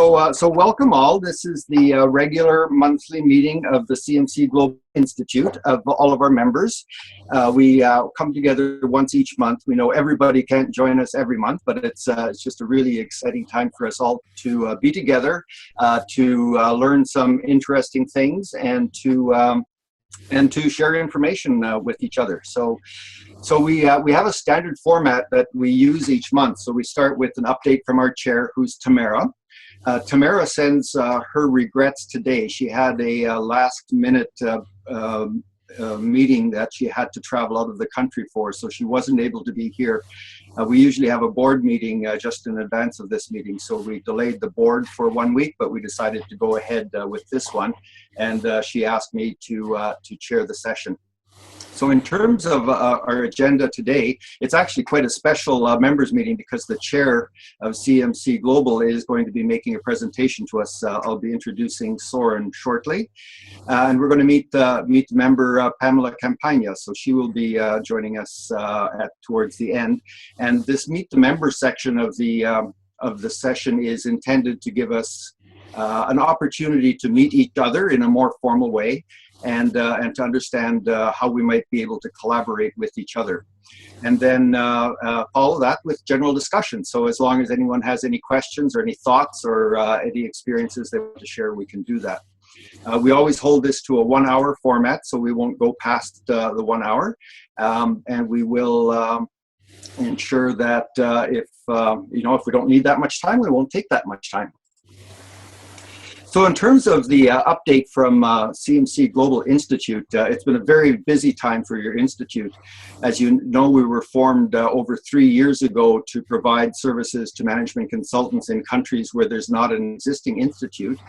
So welcome all. This is the regular monthly meeting of the CMC-Global Institute of all of our members. We come together once each month. We know everybody can't join us every month, but it's just a really exciting time for us all to be together, to learn some interesting things, and to share information with each other. So we have a standard format that we use each month. So we start with an update from our chair, who's Tamara. Tamara sends her regrets today. She had a last-minute meeting that she had to travel out of the country for, so she wasn't able to be here. We usually have a board meeting just in advance of this meeting, so we delayed the board for 1 week, but we decided to go ahead with this one, and she asked me to chair the session. So in terms of our agenda today, it's actually quite a special members meeting because the chair of CMC Global is going to be making a presentation to us. I'll be introducing Sorin shortly. And we're going to meet the member Pamela Campagna. So she will be joining us towards the end. And this Meet the Member section of the session is intended to give us an opportunity to meet each other in a more formal way, and to understand how we might be able to collaborate with each other. And then follow that with general discussion. So as long as anyone has any questions or any thoughts or any experiences they want to share, we can do that. We always hold this to a 1 hour format, so we won't go past the 1 hour. And we will ensure that if we don't need that much time, we won't take that much time. So in terms of the update from CMC Global Institute, it's been a very busy time for your institute. As you know, we were formed over 3 years ago to provide services to management consultants in countries where there's not an existing institute.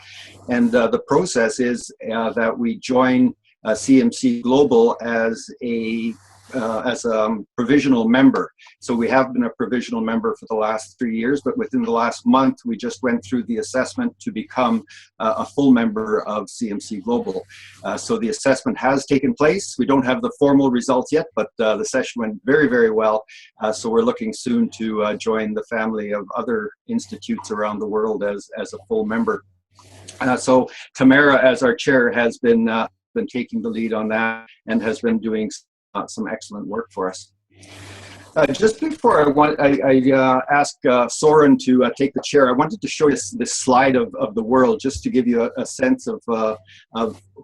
And the process is that we join CMC Global as a provisional member. So we have been a provisional member for the last 3 years, but within the last month, we just went through the assessment to become a full member of CMC Global. So the assessment has taken place. We don't have the formal results yet, but the session went very, very well. So we're looking soon to join the family of other institutes around the world as a full member. So Tamara, as our chair, has been taking the lead on that and has been doing some excellent work for us. Just before I ask Sorin to take the chair, I wanted to show you this slide of the world, just to give you a sense of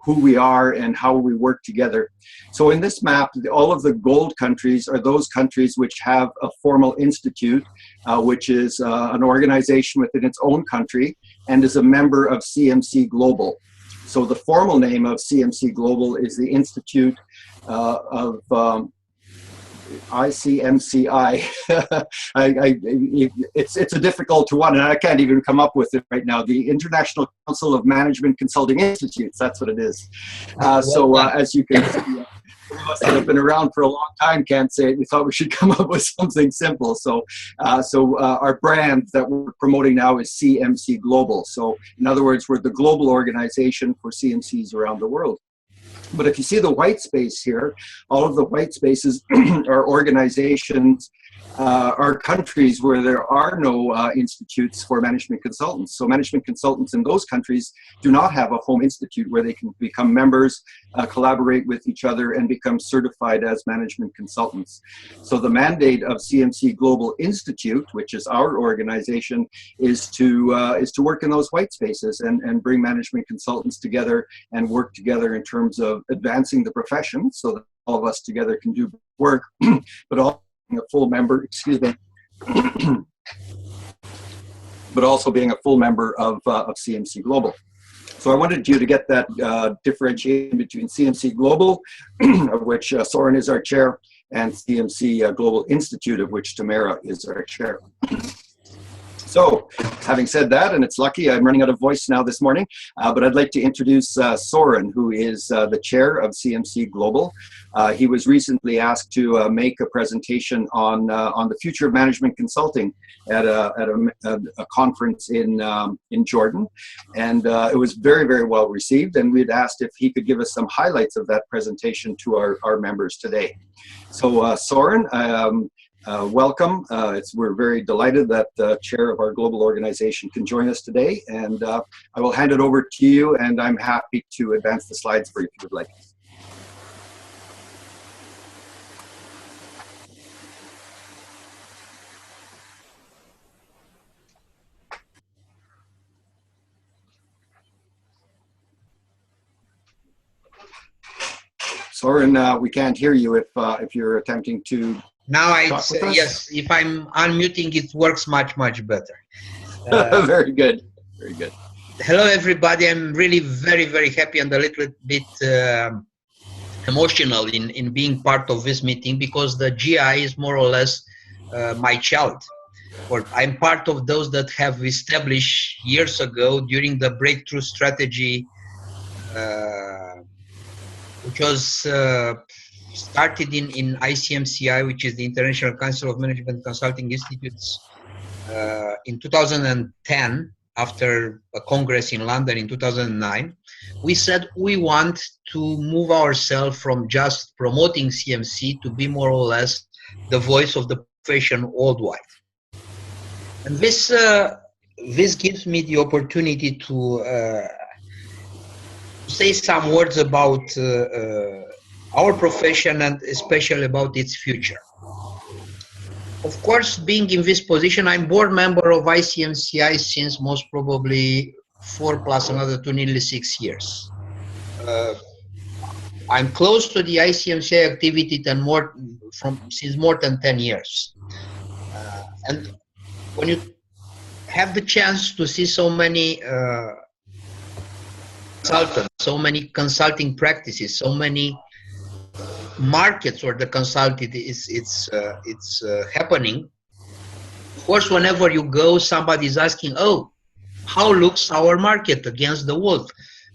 who we are and how we work together. So in this map, all of the gold countries are those countries which have a formal institute, which is an organization within its own country and is a member of CMC Global. So the formal name of CMC Global is the Institute of ICMCI. It's a difficult one, and I can't even come up with it right now. The International Council of Management Consulting Institutes, that's what it is. As you can see, those of us that have been around for a long time can't say it. We thought we should come up with something simple. So our brand that we're promoting now is CMC Global. So in other words, we're the global organization for CMCs around the world. But if you see the white space here, all of the white spaces are organizations, are countries where there are no institutes for management consultants. So management consultants in those countries do not have a home institute where they can become members, collaborate with each other, and become certified as management consultants. So the mandate of CMC Global Institute, which is our organization, is to work in those white spaces and bring management consultants together and work together in terms of advancing the profession so that all of us together can do work, but also a full member, but also being a full member of CMC Global. So I wanted you to get that differentiation between CMC Global, of which Sorin is our chair, and CMC Global Institute, of which Tamara is our chair. So, having said that, and it's lucky I'm running out of voice now this morning, but I'd like to introduce Sorin, who is the chair of CMC Global. He was recently asked to make a presentation on the future of management consulting at a conference in Jordan, and it was very, very well received. And we'd asked if he could give us some highlights of that presentation to our members today. So, Sorin, Welcome. We're very delighted that the chair of our global organization can join us today, and I will hand it over to you, and I'm happy to advance the slides for you if you would like. Sorin, we can't hear you if you're attempting to. Now yes, if I'm unmuting, it works much better. Very good, very good. Hello, everybody. I'm really very happy and a little bit emotional in being part of this meeting, because the GI is more or less my child. Or I'm part of those that have established years ago during the breakthrough strategy, which was started in ICMCI, which is the International Council of Management Consulting Institutes, in 2010, after a congress in London in 2009. We said we want to move ourselves from just promoting CMC to be more or less the voice of the profession worldwide. And this gives me the opportunity to say some words about our profession, and especially about its future. Of course, being in this position, I'm board member of ICMCI since most probably 4 plus another 2, nearly 6 years. I'm close to the ICMCI activity since more than 10 years. And when you have the chance to see so many consultants, so many consulting practices, so many markets where the consulting it's happening. Of course, whenever you go, somebody is asking, "Oh, how looks our market against the world?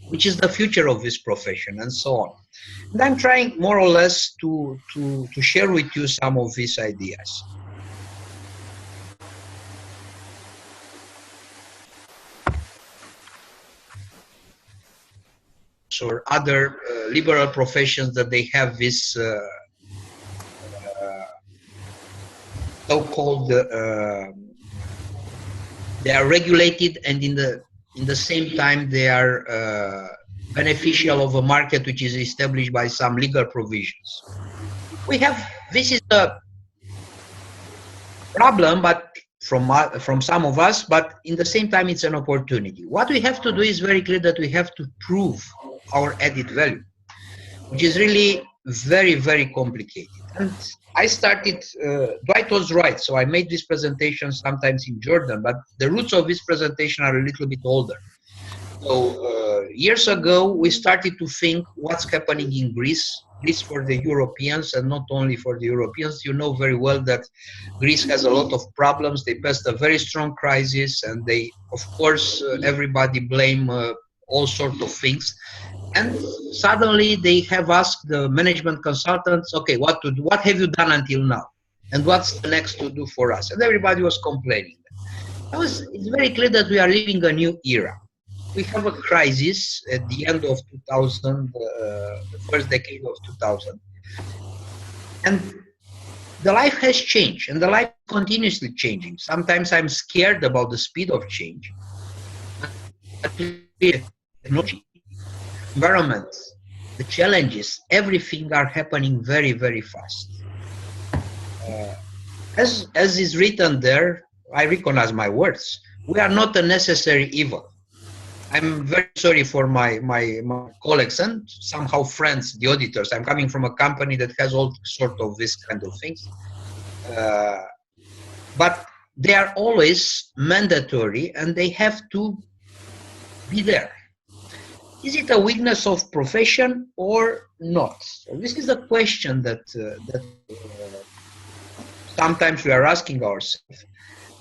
Which is the future of this profession?" and so on. And I'm trying more or less to share with you some of these ideas. Or other liberal professions that they have this so-called they are regulated, and in the same time they are beneficial of a market which is established by some legal provisions. This is a problem, but from some of us, but in the same time it's an opportunity. What we have to do is very clear, that we have to prove our added value, which is really very complicated. And I started, Dwight was right, so I made this presentation sometimes in Jordan, but the roots of this presentation are a little bit older. So years ago, we started to think what's happening in Greece for the Europeans, and not only for the Europeans. You know very well that Greece has a lot of problems. They passed a very strong crisis, and they, of course, everybody blame all sorts of things. And suddenly they have asked the management consultants, okay, what have you done until now? And what's the next to do for us? And everybody was complaining. It's very clear that we are living a new era. We have a crisis at the end of 2000, the first decade of 2000. And the life has changed, and the life is continuously changing. Sometimes I'm scared about the speed of change. Technology, environment, the challenges, everything are happening very fast. As is written there, I recognize my words. We are not a necessary evil. I'm very sorry for my colleagues and somehow friends, the auditors. I'm coming from a company that has all sort of this kind of things. But they are always mandatory, and they have to be there. Is it a weakness of profession or not? So this is a question that sometimes we are asking ourselves.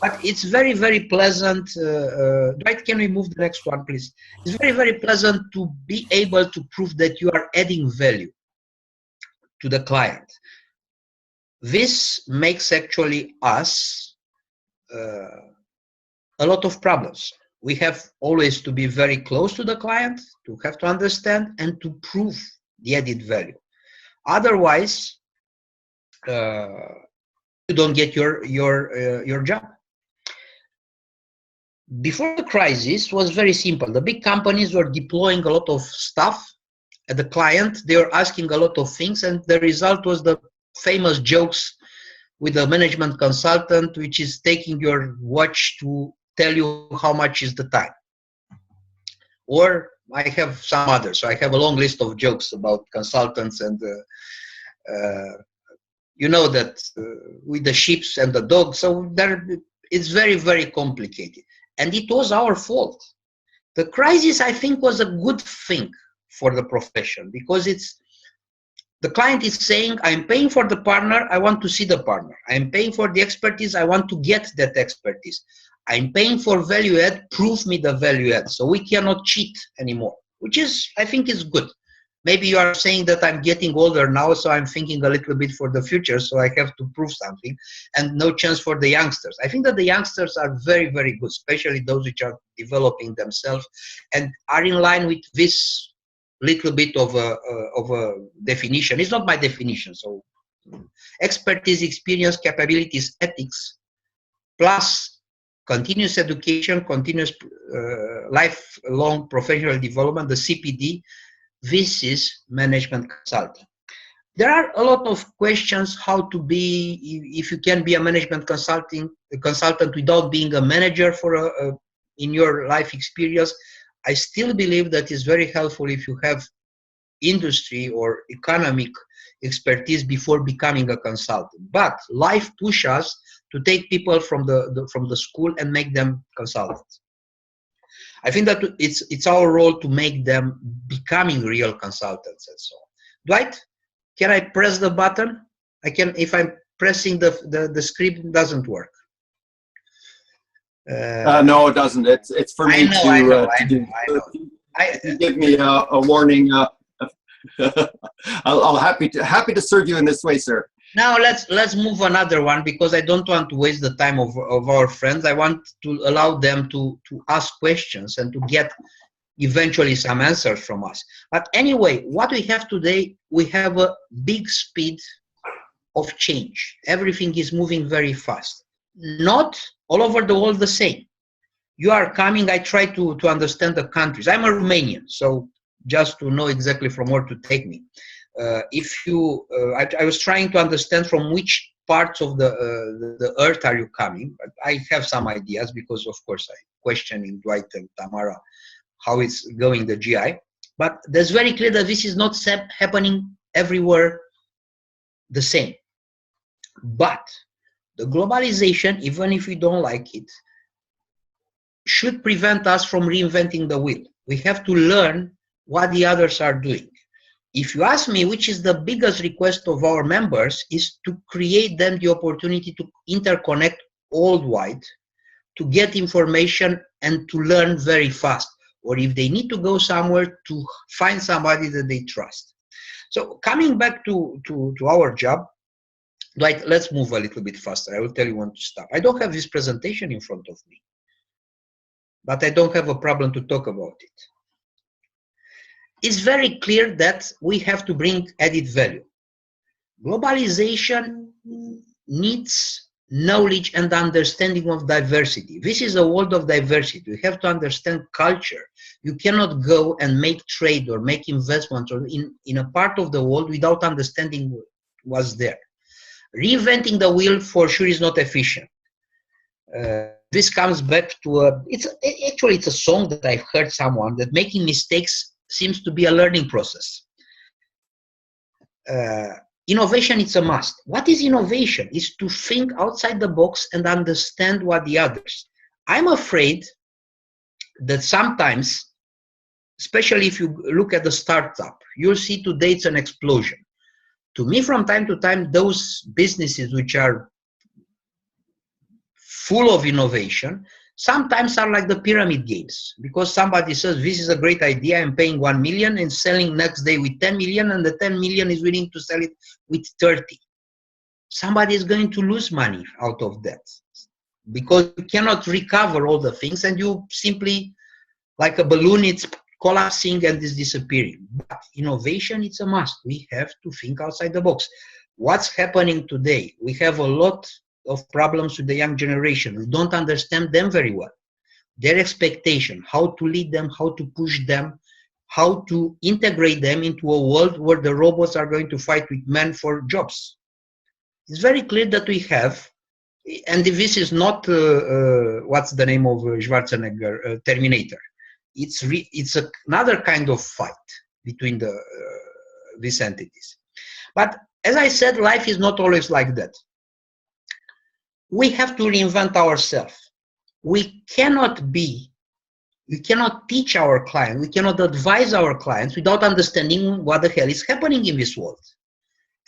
But it's very pleasant. Dwight, can we move the next one, please? It's very pleasant to be able to prove that you are adding value to the client. This makes actually us a lot of problems. We have always to be very close to the client, to have to understand and to prove the added value. Otherwise, you don't get your job. Before the crisis was very simple. The big companies were deploying a lot of stuff at the client. They were asking a lot of things, and the result was the famous jokes with the management consultant, which is taking your watch to tell you how much is the time. Or I have some others. So I have a long list of jokes about consultants, and you know that with the sheep and the dogs. So there, it's very, very complicated. And it was our fault. The crisis, I think, was a good thing for the profession, because the client is saying, I'm paying for the partner, I want to see the partner. I'm paying for the expertise, I want to get that expertise. I'm paying for value add, prove me the value add. So we cannot cheat anymore, which is, I think, is good. Maybe you are saying that I'm getting older now, so I'm thinking a little bit for the future, so I have to prove something, and no chance for the youngsters. I think that the youngsters are very, very good, especially those which are developing themselves and are in line with this little bit of a definition. It's not my definition. So expertise, experience, capabilities, ethics, plus continuous education, continuous lifelong professional development, the CPD. This is management consulting. There are a lot of questions how to be, if you can be a management consultant without being a manager for in your life experience. I still believe that is very helpful if you have industry or economic expertise before becoming a consultant. But life pushes us to take people from the school and make them consultants. I think that it's our role to make them becoming real consultants and so on. Dwight, can I press the button? I can. If I'm pressing the script, it doesn't work. No, it doesn't. It's for me to give me a warning. I'll happy to serve you in this way, sir. Now let's move another one, because I don't want to waste the time of our friends. I want to allow them to ask questions and to get eventually some answers from us. But anyway, what we have today, we have a big speed of change. Everything is moving very fast. Not all over the world the same. You are coming, I try to understand the countries. I'm a Romanian, so just to know exactly from where to take me. I was trying to understand from which parts of the earth are you coming. I have some ideas, because of course I'm questioning Dwight and Tamara how it's going, the GI. But there's very clear that this is not happening everywhere the same. But the globalization, even if we don't like it, should prevent us from reinventing the wheel. We have to learn what the others are doing. If you ask me, which is the biggest request of our members, is to create them the opportunity to interconnect worldwide, to get information and to learn very fast. Or if they need to go somewhere, to find somebody that they trust. So coming back to our job, Dwight, let's move a little bit faster. I will tell you when to stop. I don't have this presentation in front of me, but I don't have a problem to talk about it. It's very clear that we have to bring added value. Globalization needs knowledge and understanding of diversity. This is a world of diversity. We have to understand culture. You cannot go and make trade or make investments or in a part of the world without understanding what's there. Reinventing the wheel for sure is not efficient. This comes back to it's a song that I've heard someone, that making mistakes seems to be a learning process. Innovation is a must. What is innovation? It's to think outside the box and understand what the others. I'm afraid that sometimes, especially if you look at the startup, you'll see today it's an explosion. To me, from time to time, those businesses which are full of innovation sometimes are like the pyramid games, because somebody says, this is a great idea, I'm paying 1 million and selling next day with 10 million, and the 10 million is willing to sell it with 30. Somebody is going to lose money out of that, because you cannot recover all the things, and you simply, like a balloon, it's collapsing and is disappearing. But innovation, it's a must. We have to think outside the box. what's happening today. We have a lot of problems with the young generation. We don't understand them very well. Their expectation, how to lead them, how to push them, how to integrate them into a world where the robots are going to fight with men for jobs. It's very clear that we have, and this is not, what's the name of Schwarzenegger, Terminator. It's another kind of fight between these entities. But as I said, life is not always like that. We have to reinvent ourselves. We cannot teach our clients, we cannot advise our clients without understanding what the hell is happening in this world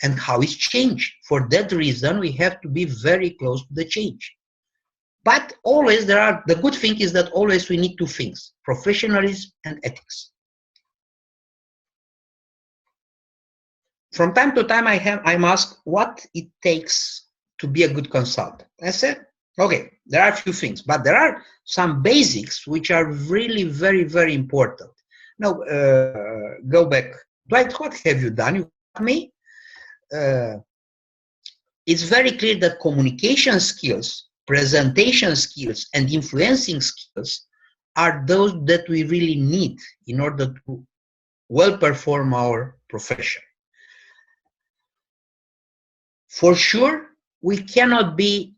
and how it's changed. For that reason, we have to be very close to the change. But always the good thing is that always we need two things: professionalism and ethics. From time to time, I'm asked what it takes to be a good consultant. I said, okay, there are a few things, but there are some basics which are really very, very important. Now, go back. Dwight, what have you done? You got me? It's very clear that communication skills, presentation skills, and influencing skills are those that we really need in order to well perform our profession. For sure, we cannot be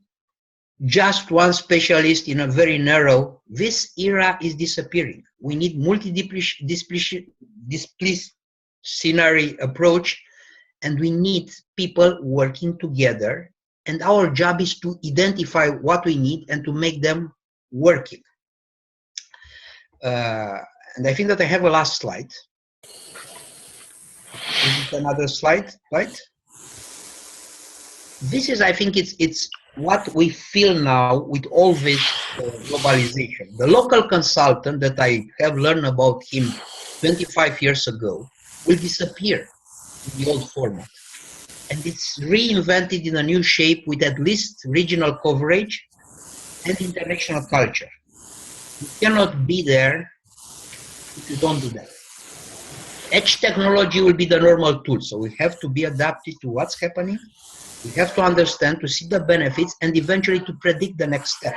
just one specialist in a very narrow. This era is disappearing. We need multidisciplinary approach, and we need people working together. And our job is to identify what we need and to make them working. And I think that I have a last slide. Is it another slide, right? This is, I think, it's what we feel now with all this globalization. The local consultant that I have learned about him 25 years ago will disappear in the old format. And it's reinvented in a new shape with at least regional coverage and international culture. You cannot be there if you don't do that. Edge technology will be the normal tool, so we have to be adapted to what's happening. We have to understand, to see the benefits, and eventually to predict the next step.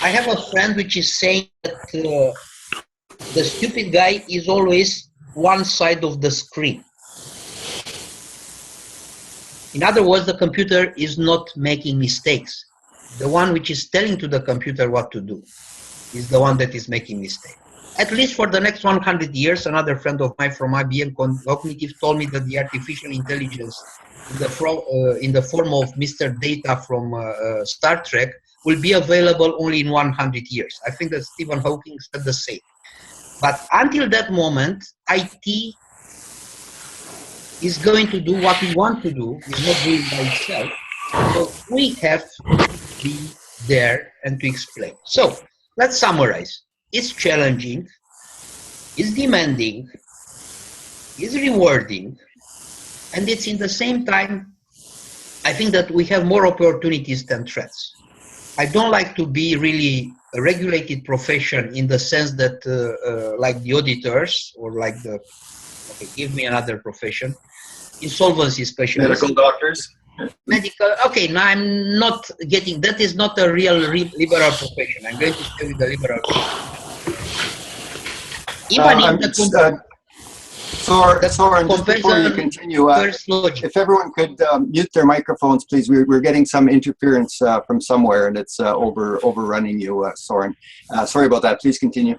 I have a friend which is saying that the stupid guy is always one side of the screen. In other words, the computer is not making mistakes. The one which is telling to the computer what to do is the one that is making mistakes. At least for the next 100 years, another friend of mine from IBM Cognitive told me that the artificial intelligence in the form of Mr. Data from Star Trek will be available only in 100 years. I think that Stephen Hawking said the same. But until that moment, IT is going to do what we want to do. It's not doing by itself. So we have to be there and to explain. So let's summarize. It's challenging, it's demanding, it's rewarding, and it's in the same time, I think that we have more opportunities than threats. I don't like to be really a regulated profession in the sense that like the auditors or like the, okay, give me another profession, insolvency specialists. Medical doctors. Medical, okay, now I'm not getting, that is not a real liberal profession. I'm going to stay with the liberal profession. Even in the Sorin, just before you continue, if everyone could mute their microphones, please. We're getting some interference from somewhere, and it's overrunning you, Sorin. Sorry about that. Please continue.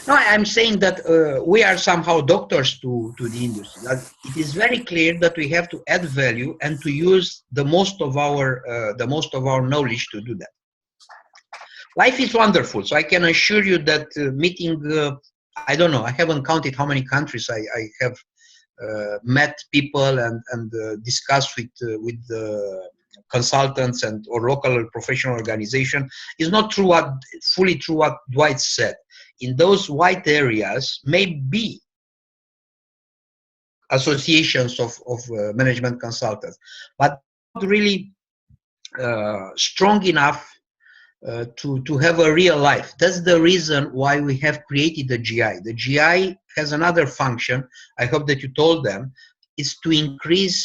No, I'm saying that we are somehow doctors to the industry. It is very clear that we have to add value and to use the most of our knowledge to do that. Life is wonderful, so I can assure you that meeting. I don't know. I haven't counted how many countries I have met people and discussed with consultants and or local professional organization. Is not true fully true what Dwight said. In those white areas, maybe associations of management consultants, but not really strong enough to have a real life. That's the reason why we have created the GI. The GI has another function. I hope that you told them. is to increase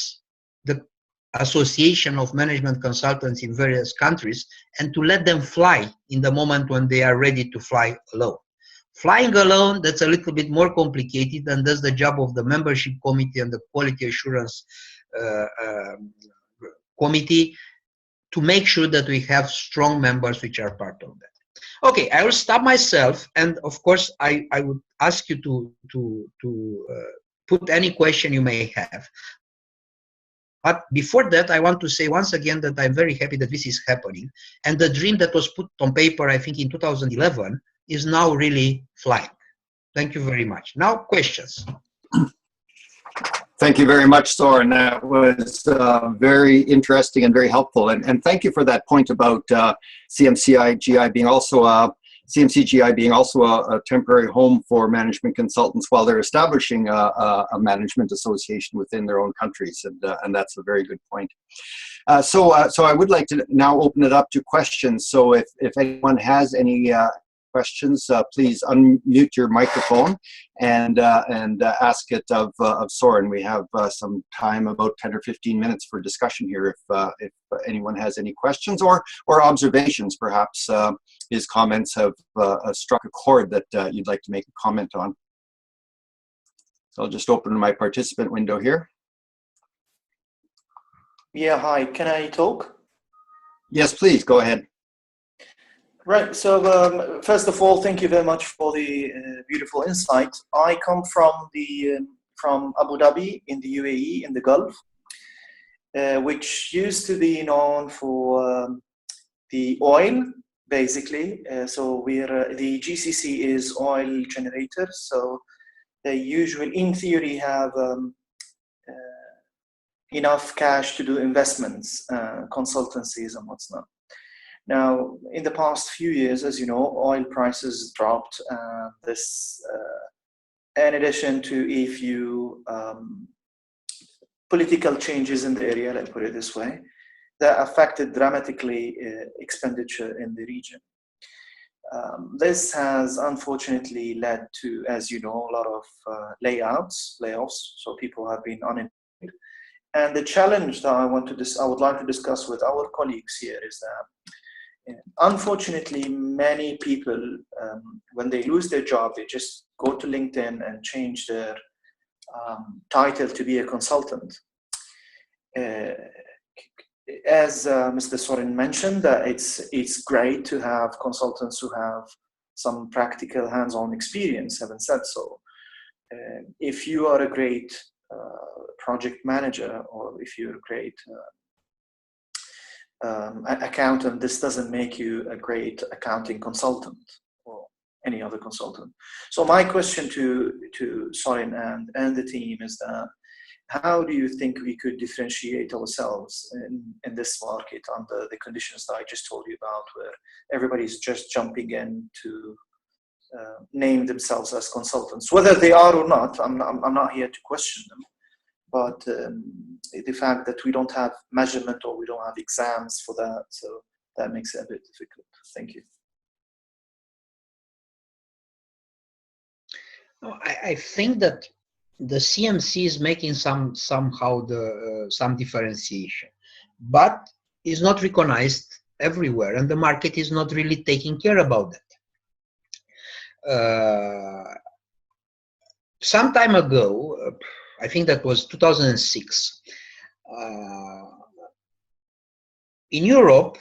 the association of management consultants in various countries and to let them fly in the moment when they are ready to fly alone. Flying alone, that's a little bit more complicated, and that's the job of the membership committee and the quality assurance committee to make sure that we have strong members which are part of that. Okay, I will stop myself, and of course I would ask you to put any question you may have. But before that, I want to say once again that I'm very happy that this is happening, and the dream that was put on paper, I think in 2011, is now really flying. Thank you very much. Now, questions. Thank you very much, Sorin. That was very interesting and very helpful. And thank you for that point about CMC-GI being also a temporary home for management consultants while they're establishing a management association within their own countries. And that's a very good point. So I would like to now open it up to questions. So if anyone has any questions, please unmute your microphone and ask it of Sorin. We have some time, about 10 or 15 minutes for discussion here. If anyone has any questions or observations, perhaps his comments have struck a chord that you'd like to make a comment on. So I'll just open my participant window here. Yeah, hi. Can I talk? Yes, please. Go ahead. Right. So first of all, thank you very much for the beautiful insight. I come from Abu Dhabi in the UAE in the Gulf, which used to be known for the oil, basically. So the GCC is oil generators. So they usually, in theory, have enough cash to do investments, consultancies, and what's not. Now, in the past few years, as you know, oil prices dropped. In addition to a few political changes in the area, let's put it this way, that affected dramatically expenditure in the region. This has unfortunately led to, as you know, a lot of layoffs. So people have been unemployed. And the challenge that I would like to discuss with our colleagues here is that, unfortunately, many people, when they lose their job, they just go to LinkedIn and change their title to be a consultant. As Mr. Sorin mentioned, it's great to have consultants who have some practical hands-on experience. Having said so, if you are a great project manager, or if you're a great accountant, this doesn't make you a great accounting consultant or any other consultant. So my question to Sorin and the team is that, how do you think we could differentiate ourselves in this market under the conditions that I just told you about, where everybody's just jumping in to name themselves as consultants, whether they are or not? I'm not here to question them, but the fact that we don't have measurement or we don't have exams for that, so that makes it a bit difficult. Thank you. I think that the CMC is making some differentiation, but is not recognized everywhere, and the market is not really taking care about that. Some time ago, I think that was 2006, in Europe,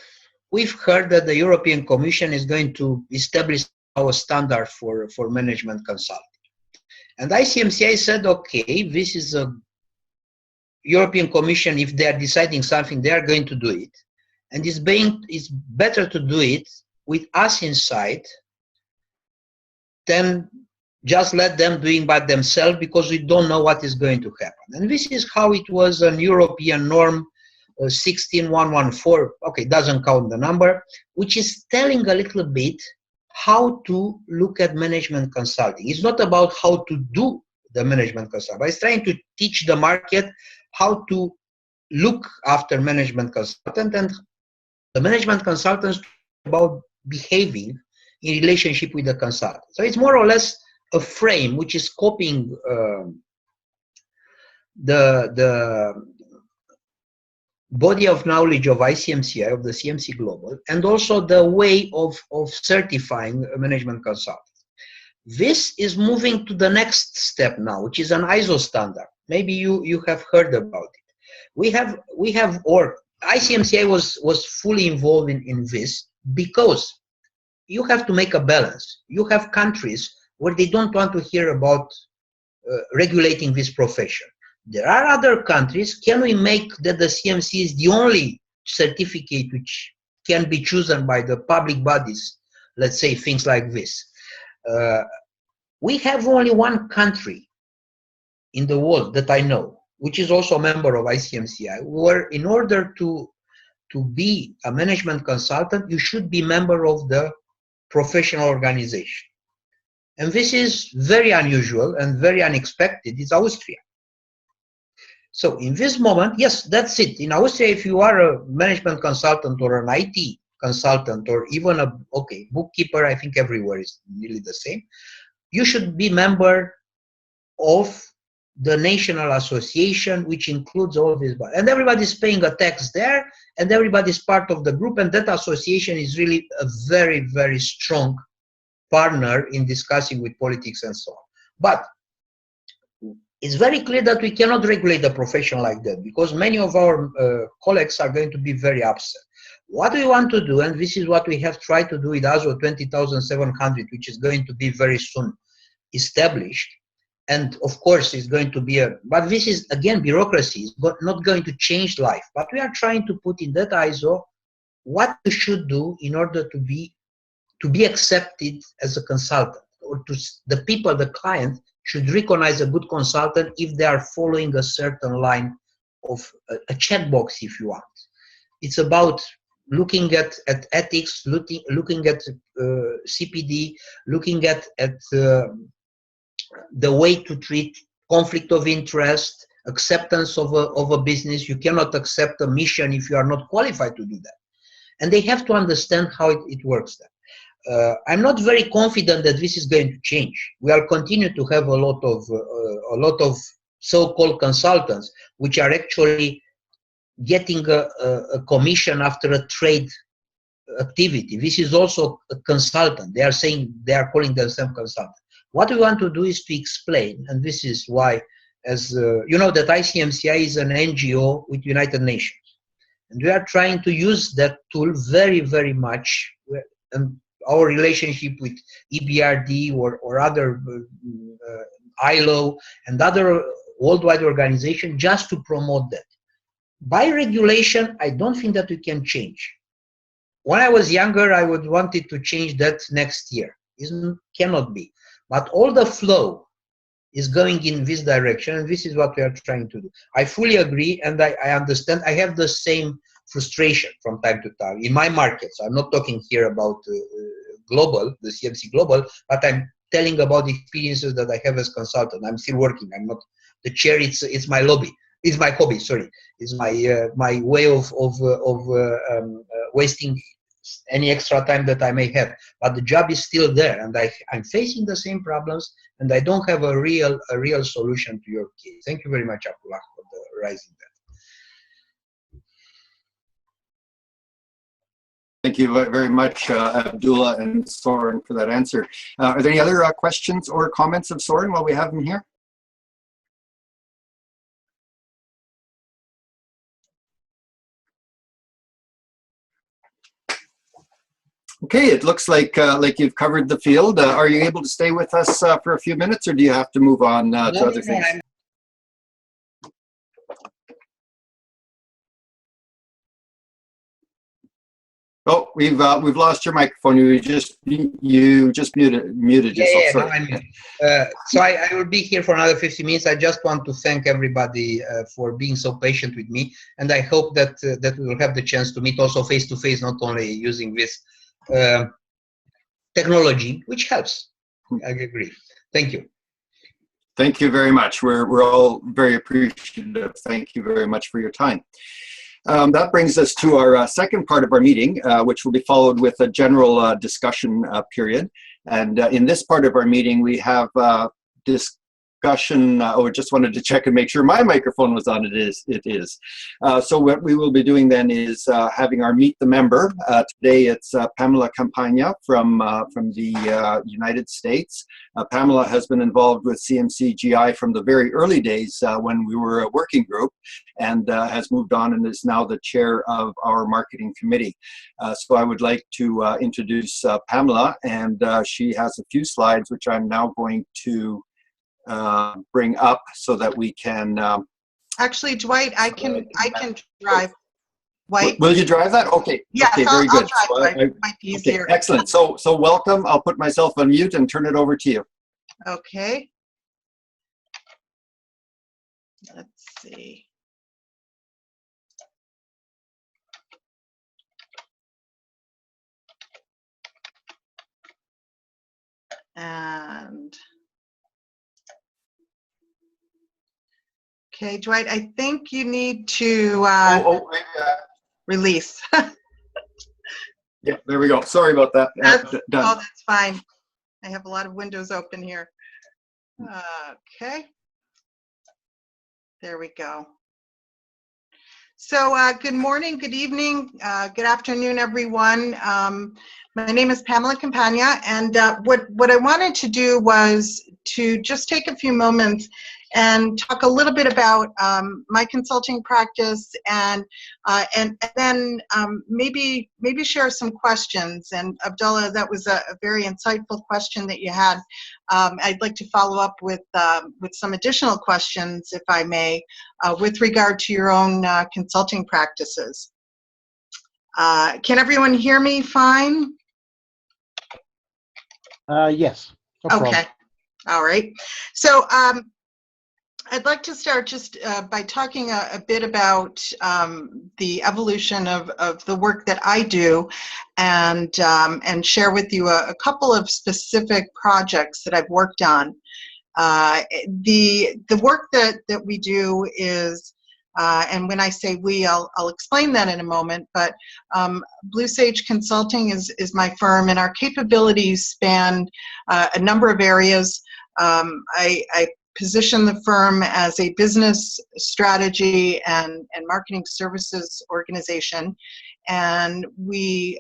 we've heard that the European Commission is going to establish our standard for management consulting. And ICMCI said, okay, this is a European Commission, if they are deciding something, they are going to do it. And it's better to do it with us inside than just let them doing by themselves, because we don't know what is going to happen. And this is how it was an European norm, 16114, okay, doesn't count the number, which is telling a little bit how to look at management consulting. It's not about how to do the management consulting, but it's trying to teach the market how to look after management consultant, and the management consultants about behaving in relationship with the consultant. So it's more or less a frame which is copying the body of knowledge of ICMCI, of the CMC Global, and also the way of certifying management consultants. This is moving to the next step now, which is an ISO standard. Maybe you have heard about it. We have or ICMCI was fully involved in this because you have to make a balance. You have countries where they don't want to hear about regulating this profession. There are other countries. Can we make that the CMC is the only certificate which can be chosen by the public bodies? Let's say things like this. We have only one country in the world that I know, which is also a member of ICMCI, where in order to be a management consultant, you should be member of the professional organization. And this is very unusual and very unexpected. It's Austria. So in this moment, yes, that's it. In Austria, if you are a management consultant or an IT consultant or even a, bookkeeper, I think everywhere is nearly the same, you should be member of the national association, which includes all this. And everybody's paying a tax there, and everybody's part of the group, and that association is really a very, very strong partner in discussing with politics and so on. But it's very clear that we cannot regulate the profession like that, because many of our colleagues are going to be very upset. What we want to do, and this is what we have tried to do with ISO 20700, which is going to be very soon established, and of course it's going to be but this is again bureaucracy, it's not going to change life, but we are trying to put in that ISO what you should do in order to be accepted as a consultant, or to the people, the client should recognize a good consultant if they are following a certain line of a checkbox, if you want. It's about looking at ethics, looking at CPD, looking at the way to treat conflict of interest, acceptance of a business. You cannot accept a mission if you are not qualified to do that. And they have to understand how it works then. I'm not very confident that this is going to change. We will continue to have a lot of so-called consultants which are actually getting a commission after a trade activity. This is also a consultant. They are calling themselves consultants. What we want to do is to explain, and this is why, as you know, that ICMCI is an NGO with United Nations, and we are trying to use that tool very, very much. And our relationship with EBRD or other ILO and other worldwide organizations just to promote that. By regulation, I don't think that we can change. When I was younger, I would wanted to change that next year. It cannot be. But all the flow is going in this direction, and this is what we are trying to do. I fully agree, and I understand. I have the same frustration from time to time in my markets. I'm not talking here about global, the CMC Global, but I'm telling about the experiences that I have as consultant. I'm still working. I'm not the chair. It's my lobby. It's my hobby. Sorry, it's my way of wasting any extra time that I may have. But the job is still there, and I'm facing the same problems, and I don't have a real solution to your case. Thank you very much, Abdullah, for raising that. Thank you very much, Abdullah and Sorin, for that answer. Are there any other questions or comments of Sorin while we have him here? Okay, it looks like you've covered the field. Are you able to stay with us for a few minutes, or do you have to move on to other things? Oh, we've lost your microphone. You just muted yourself. Sorry. No, I'm muted. So I will be here for another 50 minutes. I just want to thank everybody for being so patient with me, and I hope that that we will have the chance to meet also face to face, not only using this technology, which helps. I agree. Thank you. Thank you very much. We're all very appreciative. Thank you very much for your time. That brings us to our second part of our meeting, which will be followed with a general discussion period. And in this part of our meeting, we have discussed discussion. Just wanted to check and make sure my microphone was on. It is. So what we will be doing then is having our Meet the Member. Today it's Pamela Campagna from the United States. Pamela has been involved with CMC-GI from the very early days when we were a working group, and has moved on and is now the chair of our marketing committee. So I would like to introduce Pamela, and she has a few slides which I'm now going to bring up so that we can. Actually, Dwight, I can drive. Dwight, will you drive that? Okay. Yes, okay, very good. I'll drive. It might be easier. Okay, excellent. So welcome. I'll put myself on mute and turn it over to you. Okay. Let's see. And okay, Dwight, I think you need to release. Yeah, there we go. Sorry about that. Done. Oh, that's fine. I have a lot of windows open here. Okay. There we go. So good morning, good evening, good afternoon, everyone. My name is Pamela Campagna, and what I wanted to do was to just take a few moments and talk a little bit about my consulting practice, and then maybe share some questions. And Abdullah, that was a very insightful question that you had. I'd like to follow up with some additional questions, if I may, with regard to your own consulting practices. Can everyone hear me fine? Yes. No Okay. problem. All right. So I'd like to start just by talking a bit about the evolution of the work that I do, and share with you a couple of specific projects that I've worked on. The work that we do is, and when I say we, I'll explain that in a moment, but Blue Sage Consulting is my firm, and our capabilities span a number of areas. I position the firm as a business strategy and marketing services organization, and we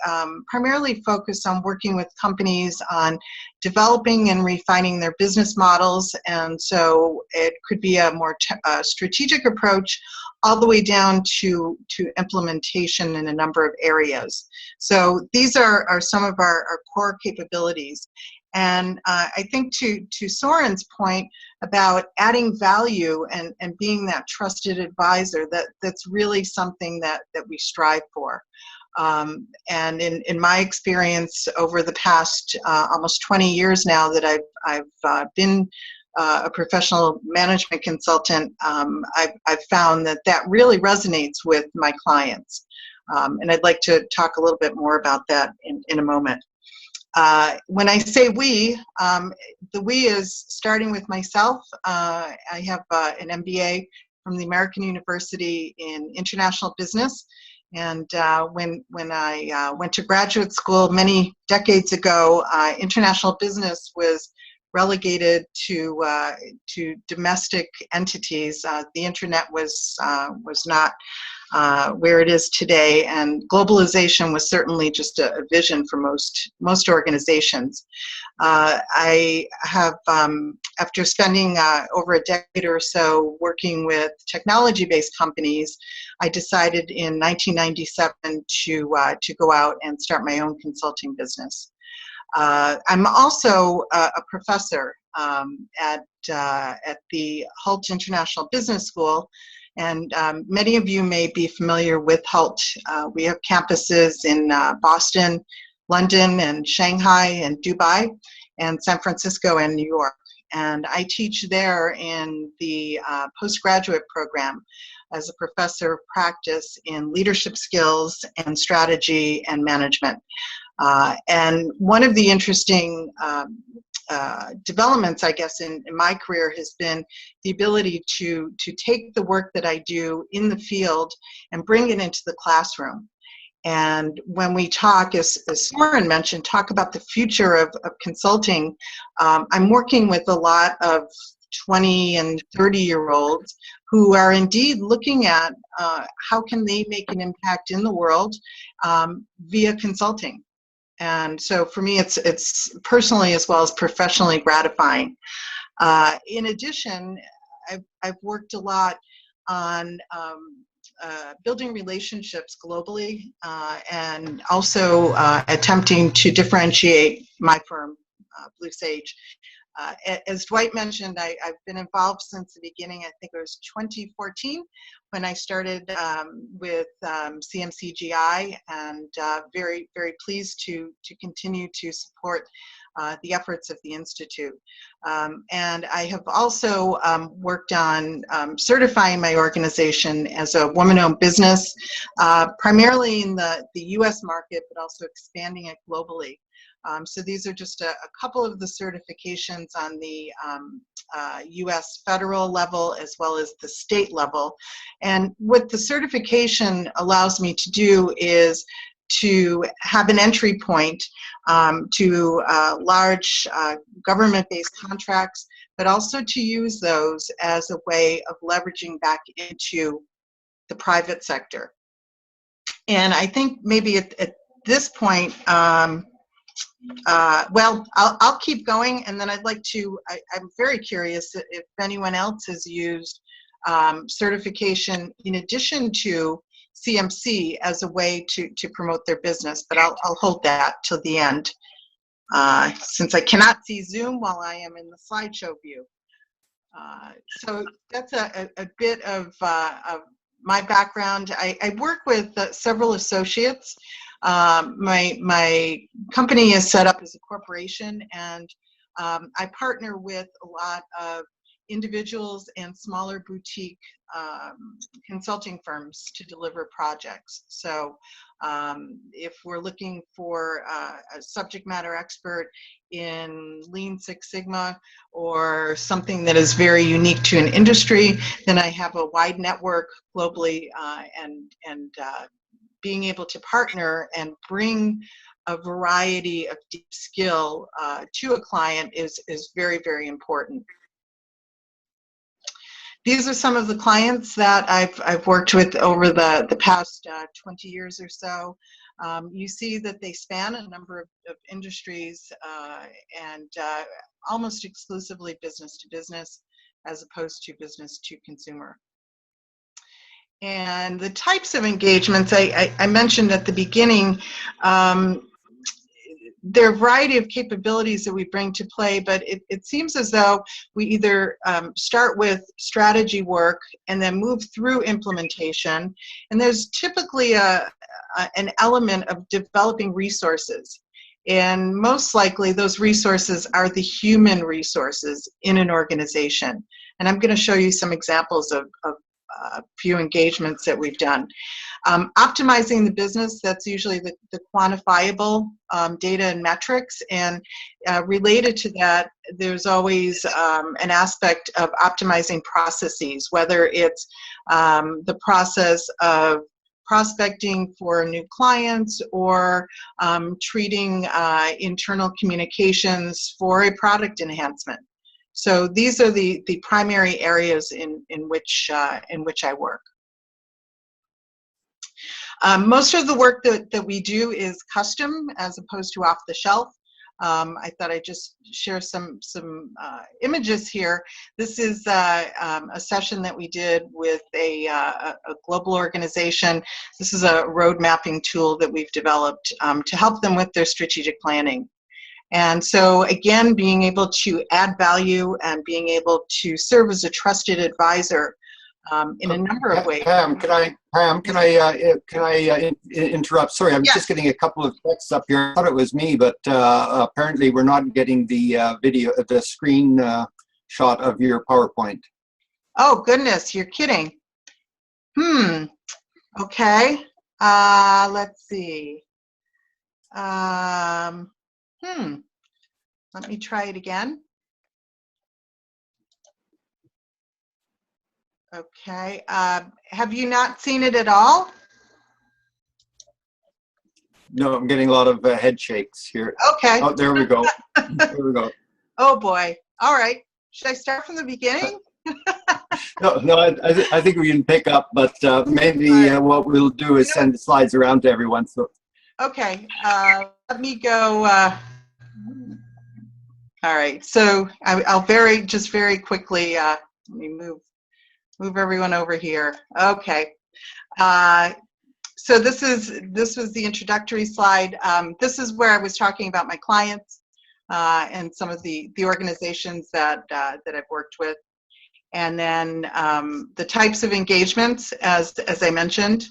primarily focus on working with companies on developing and refining their business models. And so it could be a more strategic approach all the way down to implementation in a number of areas. So these are some of our core capabilities. And I think to Sorin's point about adding value and being that trusted advisor, that's really something that we strive for. And in my experience over the past almost 20 years now that I've been a professional management consultant, I've found that really resonates with my clients. And I'd like to talk a little bit more about that in a moment. When I say we, the we is starting with myself. I have an MBA from the American University in International Business. And when I went to graduate school many decades ago, international business was relegated to domestic entities. The internet was not where it is today, and globalization was certainly just a vision for most organizations. I have, after spending over a decade or so working with technology-based companies, I decided in 1997 to go out and start my own consulting business. I'm also a professor at the Hult International Business School, and many of you may be familiar with Hult. We have campuses in Boston, London, and Shanghai, and Dubai, and San Francisco, and New York. And I teach there in the postgraduate program as a professor of practice in leadership skills and strategy and management. And one of the interesting developments, I guess, in my career has been the ability to take the work that I do in the field and bring it into the classroom. And when we talk, as Sorin mentioned, talk about the future of consulting, I'm working with a lot of 20 and 30-year-olds who are indeed looking at how can they make an impact in the world via consulting. And so for me, it's personally as well as professionally gratifying. In addition, I've worked a lot on building relationships globally and also attempting to differentiate my firm, Blue Sage. As Dwight mentioned, I've been involved since the beginning. I think it was 2014 when I started with CMC-GI, and very, very pleased to continue to support the efforts of the Institute. And I have also worked on certifying my organization as a woman-owned business, primarily in the US market, but also expanding it globally. So these are just a couple of the certifications on the US federal level as well as the state level. And what the certification allows me to do is to have an entry point to large government-based contracts, but also to use those as a way of leveraging back into the private sector. And I think maybe at this point, well, I'll keep going, and then I'd like to, I'm very curious if anyone else has used certification in addition to CMC as a way to promote their business, but I'll hold that till the end since I cannot see Zoom while I am in the slideshow view. So that's a bit of my background. I work with several associates. My company is set up as a corporation, and I partner with a lot of individuals and smaller boutique consulting firms to deliver projects. So if we're looking for a subject matter expert in Lean Six Sigma or something that is very unique to an industry, then I have a wide network globally, and being able to partner and bring a variety of deep skill to a client is very, very important. These are some of the clients that I've worked with over the past 20 years or so. You see that they span a number of industries and almost exclusively business to business as opposed to business to consumer. And the types of engagements I mentioned at the beginning, there are a variety of capabilities that we bring to play, but it seems as though we either start with strategy work and then move through implementation, and there's typically an element of developing resources. And most likely those resources are the human resources in an organization. And I'm going to show you some examples of a few engagements that we've done. Optimizing the business, that's usually the quantifiable data and metrics, and related to that, there's always an aspect of optimizing processes, whether it's the process of prospecting for new clients or treating internal communications for a product enhancement. So these are the primary areas in which I work. Most of the work that we do is custom as opposed to off the shelf. I thought I'd just share some images here. This is a session that we did with a global organization. This is a road mapping tool that we've developed to help them with their strategic planning. And so again, being able to add value and being able to serve as a trusted advisor in a number of ways. Pam, can I interrupt? Sorry, I'm just getting a couple of texts up here. I thought it was me, but apparently we're not getting the video, the screen shot of your PowerPoint. Oh goodness, you're kidding. Okay. Let's see. Let me try it again. Okay. Have you not seen it at all? No, I'm getting a lot of head shakes here. Okay. Oh, there we go. There we go. Oh boy. All right. Should I start from the beginning? No, I think we can pick up, but maybe what we'll do is send the slides around to everyone. So. Okay, let me go. All right, so I'll very quickly, let me move everyone over here. Okay. So this was the introductory slide. This is where I was talking about my clients and some of the organizations that I've worked with, and then the types of engagements as I mentioned,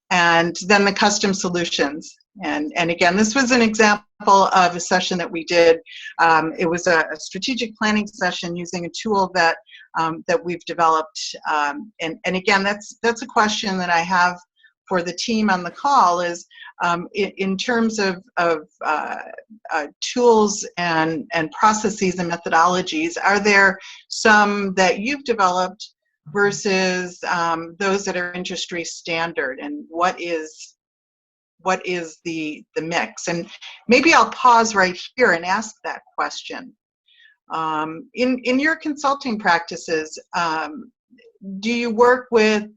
and then the custom solutions. And again, this was an example of a session that we did. It was a strategic planning session using a tool that we've developed. And again, that's a question that I have for the team on the call is in terms of tools and processes and methodologies, are there some that you've developed versus those that are industry standard, and what is the mix? And maybe I'll pause right here and ask that question. In your consulting practices, do you work with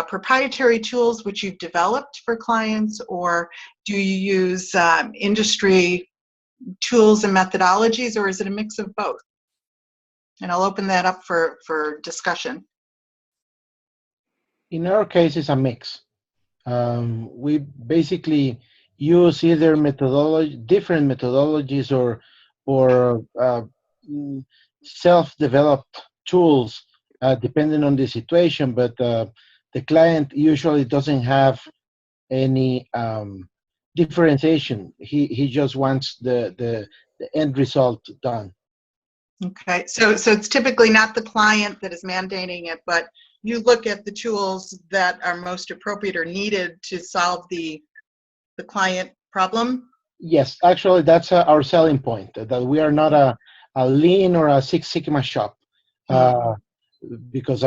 proprietary tools which you've developed for clients, or do you use industry tools and methodologies, or is it a mix of both? And I'll open that up for discussion. In our case, it's a mix. We basically use either different methodologies or self-developed tools, depending on the situation. But the client usually doesn't have any differentiation. He just wants the end result done. Okay, so it's typically not the client that is mandating it, but you look at the tools that are most appropriate or needed to solve the client problem? Yes, actually, that's our selling point, that we are not a Lean or a Six Sigma shop. Because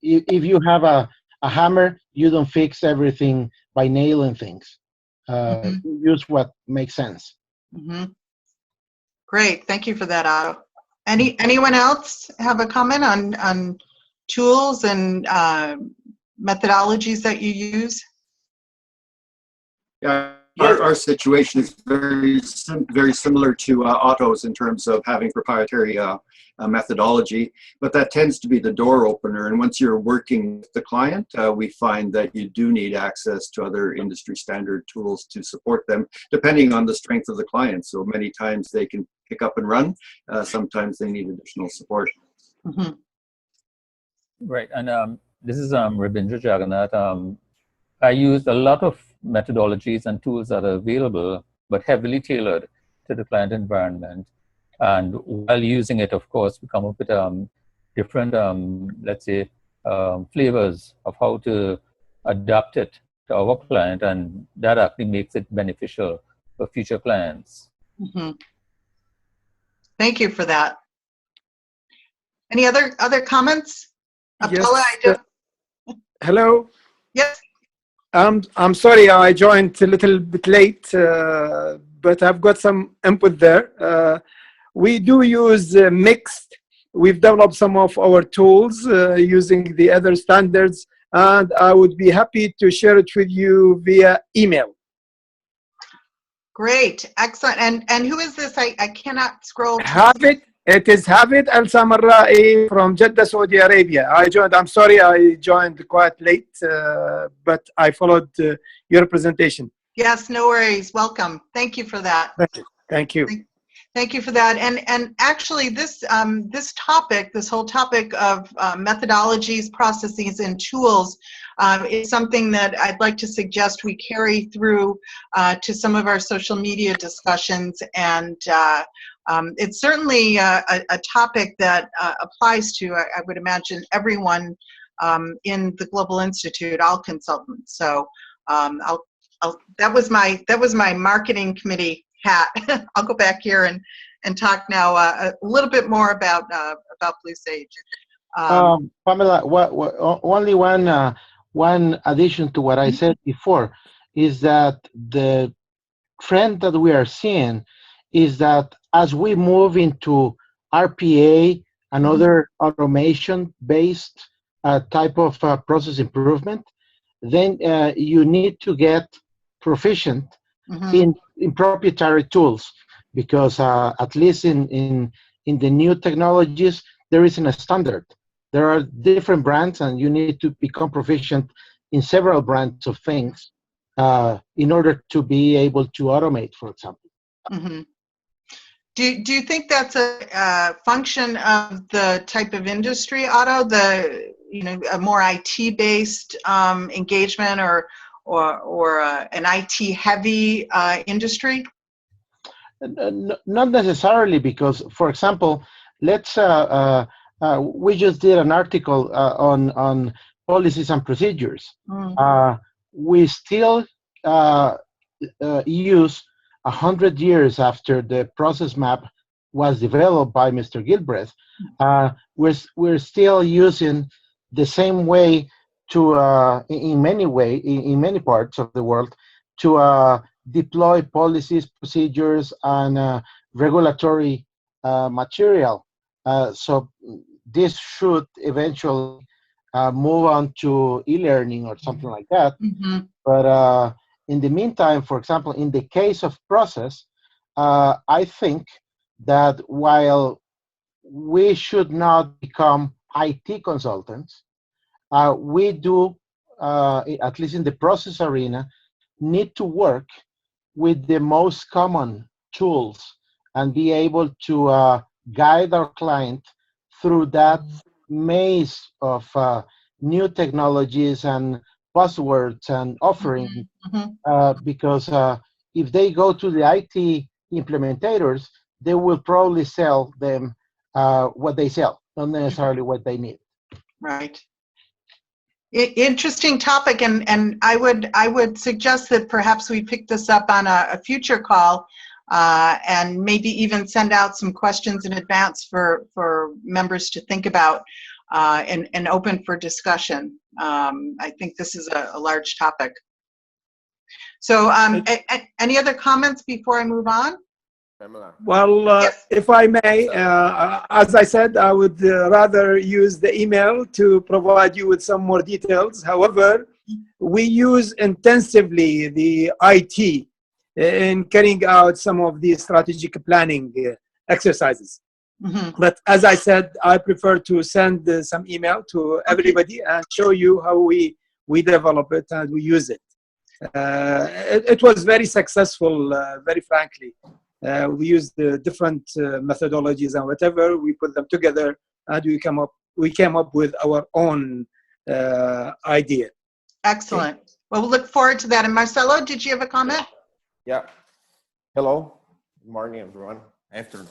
if you have a hammer, you don't fix everything by nailing things. Use what makes sense. Great, thank you for that, Otto. Anyone else have a comment on tools and methodologies that you use? Yeah, our situation is very similar to Otto's in terms of having proprietary methodology, but that tends to be the door opener. And once you're working with the client, we find that you do need access to other industry standard tools to support them, depending on the strength of the client. So many times they can pick up and run. Sometimes they need additional support. Right, and this is Rabindra Jagannath. I used a lot of methodologies and tools that are available, but heavily tailored to the client environment. And while using it, of course, we come up with different, let's say, flavors of how to adapt it to our client, and that actually makes it beneficial for future clients. Thank you for that. Any other comments? Yes. Hello. Yes. I'm sorry I joined a little bit late, but I've got some input there. We do use mixed. We've developed some of our tools using the other standards, and I would be happy to share it with you via email. Great, excellent. And who is this? I cannot scroll. It is Hafid Al Samarra'i from Jeddah, Saudi Arabia. I'm sorry I joined quite late, but I followed your presentation. Yes, no worries. Welcome. Thank you for that. Thank you. Thank you for that. And actually, this whole topic of methodologies, processes, and tools is something that I'd like to suggest we carry through to some of our social media discussions. And it's certainly a topic that applies to, I would imagine, everyone in the Global Institute, all consultants. So that was my marketing committee hat. I'll go back here and talk now a little bit more about Blue Sage. Pamela, only one addition to what I said before is that the trend that we are seeing is that as we move into RPA another automation-based type of process improvement, then you need to get proficient in proprietary tools, because at least in the new technologies, there isn't a standard. There are different brands, and you need to become proficient in several brands of things in order to be able to automate, for example. Do you think that's a function of the type of industry, Otto? A more IT-based engagement, or an IT-heavy industry? Not necessarily, because, for example, let's we just did an article on policies and procedures. We still use 100 years after the process map was developed by Mr. Gilbreth. We're still using the same way to in many parts of the world to deploy policies, procedures, and regulatory material. So this should eventually move on to e-learning or something like that. But in the meantime, for example, in the case of process, I think that while we should not become IT consultants, we do, at least in the process arena, need to work with the most common tools and be able to guide our client through that maze of new technologies and buzzwords and offerings, because if they go to the IT implementators, they will probably sell them what they sell, not necessarily what they need. Right. Interesting topic, and I would suggest that perhaps we pick this up on a future call, and maybe even send out some questions in advance for members to think about, and open for discussion. I think this is a large topic. So any other comments before I move on? Well, Yes. if I may, as I said, I would rather use the email to provide you with some more details. However, we use intensively the IT in carrying out some of these strategic planning exercises. But as I said, I prefer to send some email to everybody and show you how we develop it and we use it. It was very successful, very frankly. We used the different methodologies and whatever, we put them together, and we came up with our own idea. Excellent. Well, we'll look forward to that. And Marcelo, did you have a comment? Yeah. Hello. Good morning, everyone. Afternoon,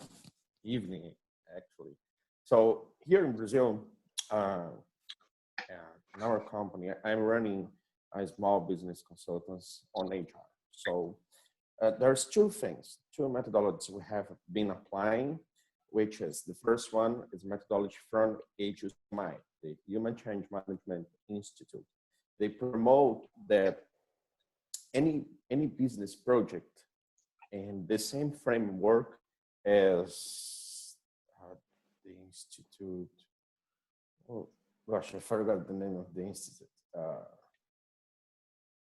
evening, actually. So here in Brazil, in our company, I'm running a small business consultants on HR. So there's two methodologies we have been applying, which is the first one is methodology from HUMI, the Human Change Management Institute. They promote that any business project in the same framework as the institute. Oh gosh, I forgot the name of the institute.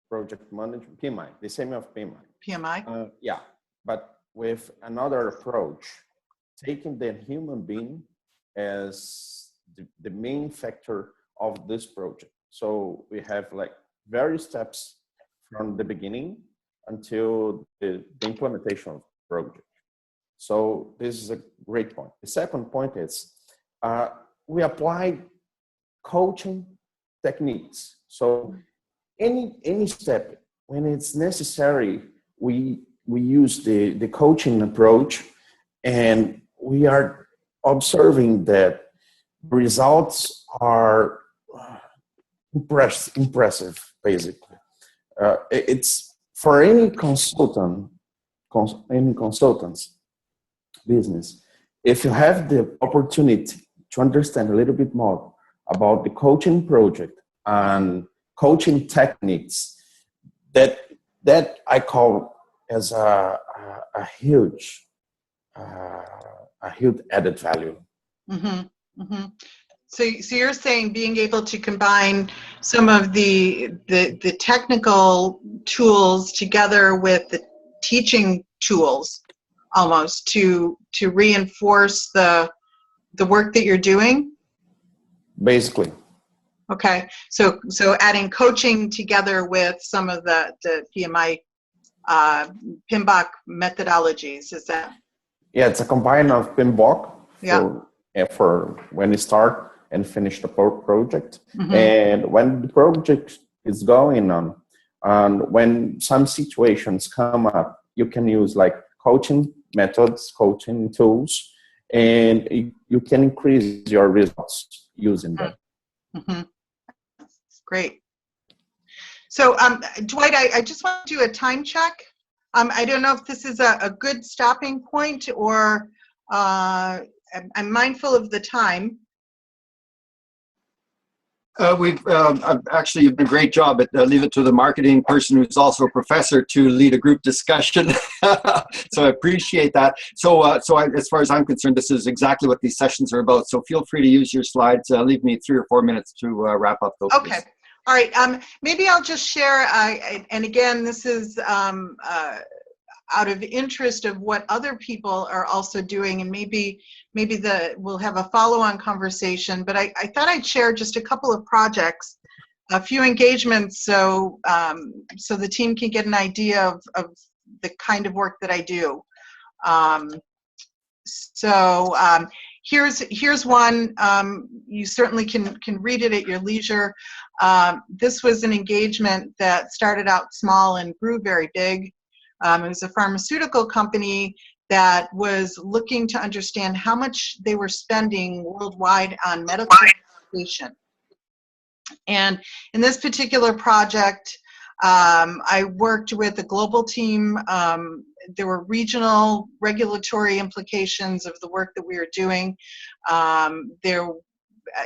Project management, PMI, the same of PMI. PMI? Yeah, but with another approach, taking the human being as the main factor of this project. So we have like various steps from the beginning until the implementation of the project. So this is a great point. The second point is we apply coaching techniques. So any step when it's necessary, we use the coaching approach, and we are observing that results are impressive, basically. It's for any consultant's business, if you have the opportunity to understand a little bit more about the coaching project and coaching techniques, that I call as a huge added value. Mm-hmm. So you're saying being able to combine some of the technical tools together with the teaching tools, almost to reinforce the work that you're doing. Basically. Okay, so adding coaching together with some of the PMI PMBOK methodologies, is that? Yeah, it's a combine of PMBOK Yeah. for when you start and finish the project. Mm-hmm. And when the project is going on, and when some situations come up, you can use like coaching methods, coaching tools, and you can increase your results using them. Mm-hmm. Great. So, Dwight, I just want to do a time check. I don't know if this is a good stopping point, or I'm mindful of the time. Actually, you've done a great job, but leave it to the marketing person who's also a professor to lead a group discussion. So I appreciate that. So as far as I'm concerned, this is exactly what these sessions are about. So feel free to use your slides. Leave me 3 or 4 minutes to wrap up those. Okay. All right. Maybe I'll just share, and again, this is out of interest of what other people are also doing, and maybe we'll have a follow-on conversation, but I thought I'd share just a couple of projects, a few engagements, so the team can get an idea of the kind of work that I do. Here's one. You certainly can read it at your leisure. This was an engagement that started out small and grew very big. It was a pharmaceutical company that was looking to understand how much they were spending worldwide on medical education. And in this particular project, I worked with a global team. There were regional regulatory implications of the work that we were doing.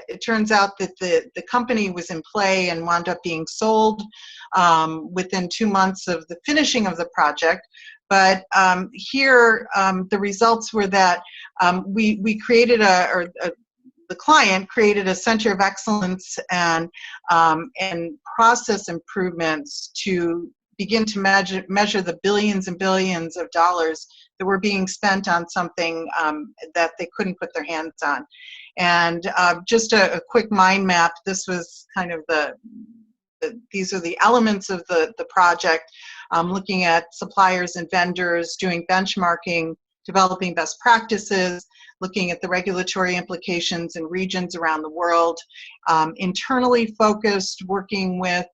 It turns out that the company was in play and wound up being sold within 2 months of the finishing of the project. But here, the results were that we created the client created a center of excellence and process improvements to begin to measure the billions and billions of dollars that were being spent on something that they couldn't put their hands on. And just a quick mind map, this was kind of these are the elements of the project, looking at suppliers and vendors, doing benchmarking, developing best practices, looking at the regulatory implications in regions around the world, internally focused, working with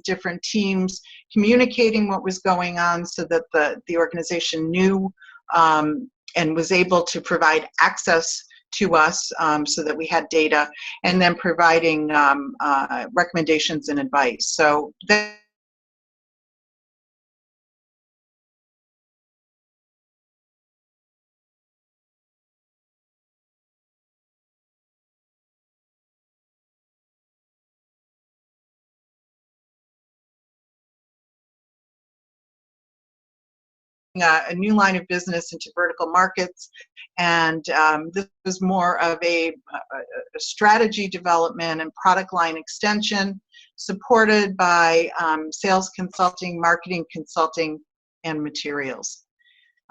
different teams, communicating what was going on so that the organization knew and was able to provide access to us so that we had data, and then providing recommendations and advice. So a new line of business into vertical markets, and this was more of a strategy development and product line extension, supported by sales consulting, marketing consulting, and materials.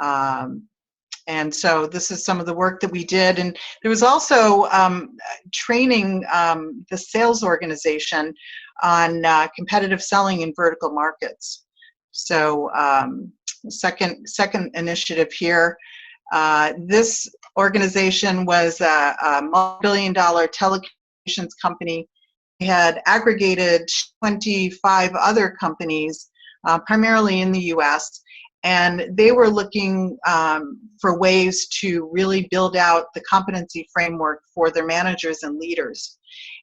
And so this is some of the work that we did. And there was also training the sales organization on competitive selling in vertical markets. So second initiative here. This organization was a multi-billion-dollar telecommunications company. They had aggregated 25 other companies, primarily in the US, and they were looking for ways to really build out the competency framework for their managers and leaders.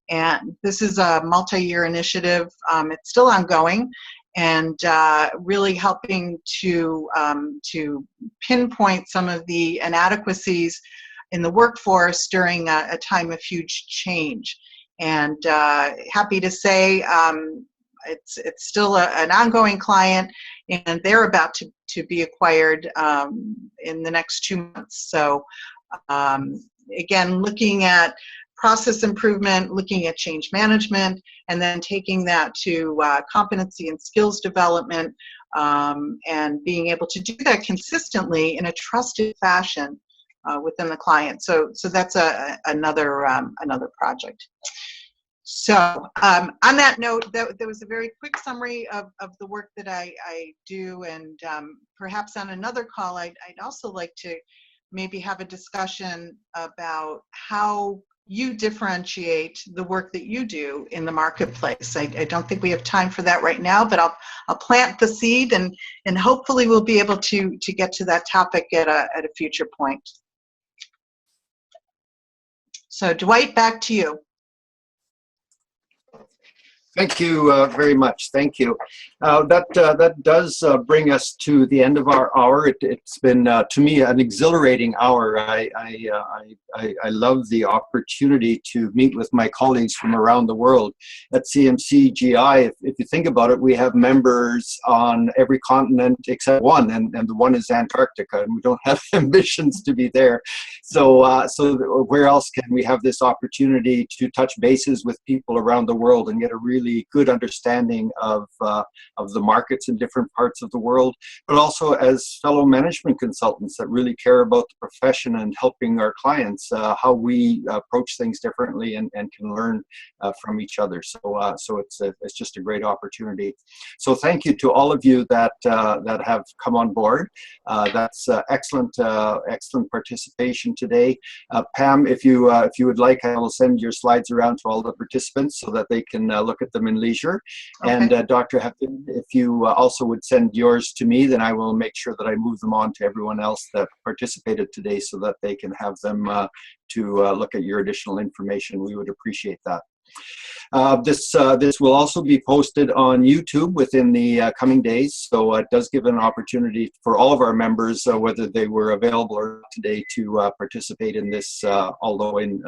And this is a multi-year initiative. It's still ongoing, and really helping to pinpoint some of the inadequacies in the workforce during a time of huge change. And happy to say it's still an ongoing client, and they're about to be acquired in the next 2 months. So again, looking at process improvement, looking at change management, and then taking that to competency and skills development, and being able to do that consistently in a trusted fashion within the client. So that's another project. So on that note, there was a very quick summary of the work that I do, and perhaps on another call, I'd also like to maybe have a discussion about how you differentiate the work that you do in the marketplace. I don't think we have time for that right now, but I'll plant the seed, and hopefully we'll be able to get to that topic at a future point. So Dwight, back to you. Thank you very much. Thank you. That does bring us to the end of our hour. It's been to me an exhilarating hour. I love the opportunity to meet with my colleagues from around the world. At CMC-GI, if you think about it, we have members on every continent except one, and the one is Antarctica, and we don't have ambitions to be there. So where else can we have this opportunity to touch bases with people around the world and get a really good understanding of the markets in different parts of the world, but also as fellow management consultants that really care about the profession and helping our clients, how we approach things differently and can learn from each other. So it's just a great opportunity. So thank you to all of you that have come on board. That's excellent participation today. Pam, if you would like, I will send your slides around to all the participants so that they can look at them in leisure. Okay. And Dr. Hefton, if you also would send yours to me, then I will make sure that I move them on to everyone else that participated today so that they can have them to look at your additional information. We would appreciate that. This will also be posted on YouTube within the coming days, so it does give an opportunity for all of our members, whether they were available or not today, to participate in this, although in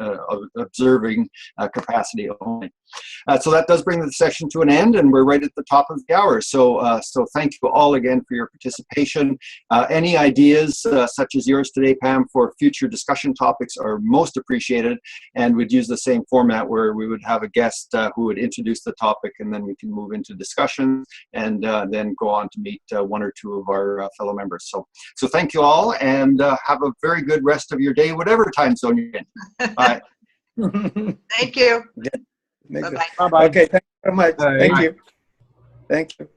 observing capacity only. So that does bring the session to an end, and we're right at the top of the hour. So thank you all again for your participation. Any ideas such as yours today, Pam, for future discussion topics are most appreciated, and we'd use the same format where we would have a guest who would introduce the topic, and then we can move into discussion and then go on to meet one or two of our fellow members. So thank you all, and have a very good rest of your day, whatever time zone you're in. Bye. Thank you. Yeah. Bye-bye. Bye-bye. Okay, thank you very much. Bye. Thank you. Thank you.